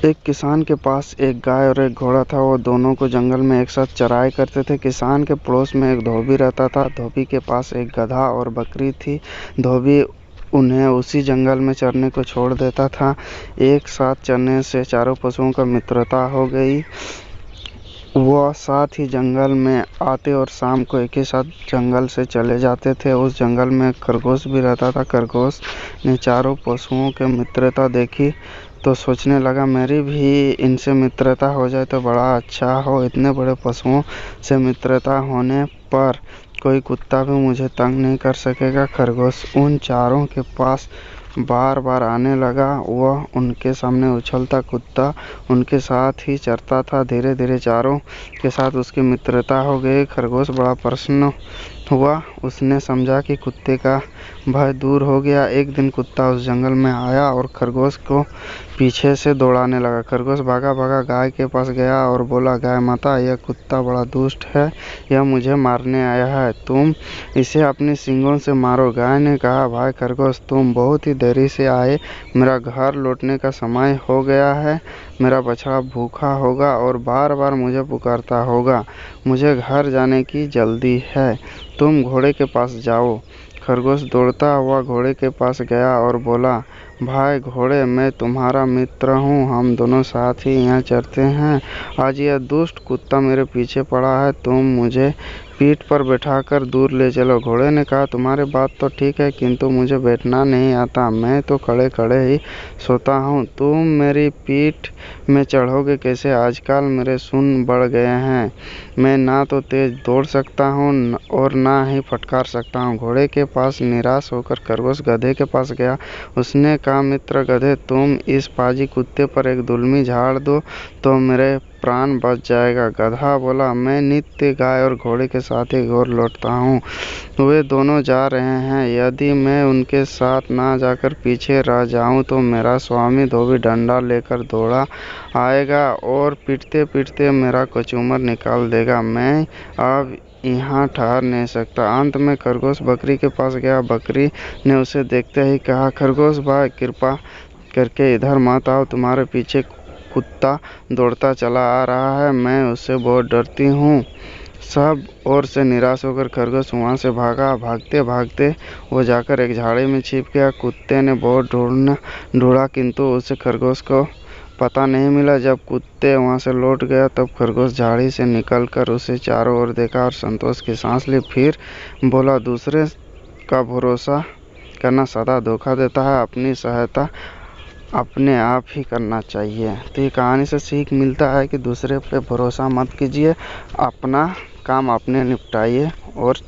एक किसान के पास एक गाय और एक घोड़ा था। वो दोनों को जंगल में एक साथ चराया करते थे। किसान के पड़ोस में एक धोबी रहता था। धोबी के पास एक गधा और बकरी थी। धोबी उन्हें उसी जंगल में चरने को छोड़ देता था। एक साथ चरने से चारों पशुओं का मित्रता हो गई। वह साथ ही जंगल में आते और शाम को एक ही साथ जंगल से चले जाते थे। उस जंगल में एक खरगोश भी रहता था। खरगोश ने चारों पशुओं की मित्रता देखी तो सोचने लगा, मेरी भी इनसे मित्रता हो जाए तो बड़ा अच्छा हो। इतने बड़े पशुओं से मित्रता होने पर कोई कुत्ता भी मुझे तंग नहीं कर सकेगा। खरगोश उन चारों के पास बार बार आने लगा। वह उनके सामने उछलता, कुत्ता उनके साथ ही चरता था। धीरे धीरे चारों के साथ उसकी मित्रता हो गई। खरगोश बड़ा प्रसन्न हुआ। उसने समझा कि कुत्ते का भय दूर हो गया। एक दिन कुत्ता उस जंगल में आया और खरगोश को पीछे से दौड़ाने लगा। खरगोश भागा भागा गाय के पास गया और बोला, गाय माता, यह कुत्ता बड़ा दुष्ट है। यह मुझे मारने आया है। तुम इसे अपनी सींगों से मारो। गाय ने कहा, भाई खरगोश, तुम बहुत ही देरी से आए। मेरा घर लौटने का समय हो गया है। मेरा बछड़ा भूखा होगा और बार बार मुझे पुकारता होगा। मुझे घर जाने की जल्दी है। तुम घोड़े के पास जाओ। खरगोश दौड़ता हुआ घोड़े के पास गया और बोला, भाई घोड़े, मैं तुम्हारा मित्र हूँ। हम दोनों साथ ही यहाँ चरते हैं। आज यह दुष्ट कुत्ता मेरे पीछे पड़ा है। तुम मुझे पीठ पर बैठाकर दूर ले चलो। घोड़े ने कहा, तुम्हारी बात तो ठीक है, किंतु मुझे बैठना नहीं आता। मैं तो खड़े खड़े ही सोता हूँ। तुम मेरी पीठ में चढ़ोगे कैसे? आजकल मेरे सूंड बढ़ गए हैं। मैं ना तो तेज दौड़ सकता हूँ और ना ही फटकार सकता हूँ। घोड़े के पास निराश होकर खरगोश गधे के पास गया। उसने कहा, मित्र गधे, तुम इस पाजी कुत्ते पर एक जुल्मी झाड़ दो तो मेरे प्राण बच जाएगा। गधा बोला, मैं नित्य गाय और घोड़े के साथ ही घर लौटता हूँ। वे दोनों जा रहे हैं। यदि मैं उनके साथ ना जाकर पीछे रह जाऊं तो मेरा स्वामी धोबी डंडा लेकर दौड़ा आएगा और पीटते पीटते मेरा कचूमर निकाल देगा। मैं अब यहाँ ठहर नहीं सकता। अंत में खरगोश बकरी के पास गया। बकरी ने उसे देखते ही कहा, खरगोश भाई, कृपा करके इधर मत आओ। तुम्हारे पीछे कुत्ता दौड़ता चला आ रहा है। मैं उससे बहुत डरती हूँ। सब ओर से निराश होकर खरगोश वहाँ से भागा। भागते भागते वो जाकर एक झाड़ी में छिप गया। कुत्ते ने बहुत ढूंढा किंतु उसे खरगोश को पता नहीं मिला। जब कुत्ते वहाँ से लौट गया तब खरगोश झाड़ी से निकलकर उसे चारों ओर देखा और संतोष की सांस ली। फिर बोला, दूसरे का भरोसा करना सदा धोखा देता है। अपनी सहायता अपने आप ही करना चाहिए। तो ये कहानी से सीख मिलता है कि दूसरे पे भरोसा मत कीजिए, अपना काम अपने निपटाइए और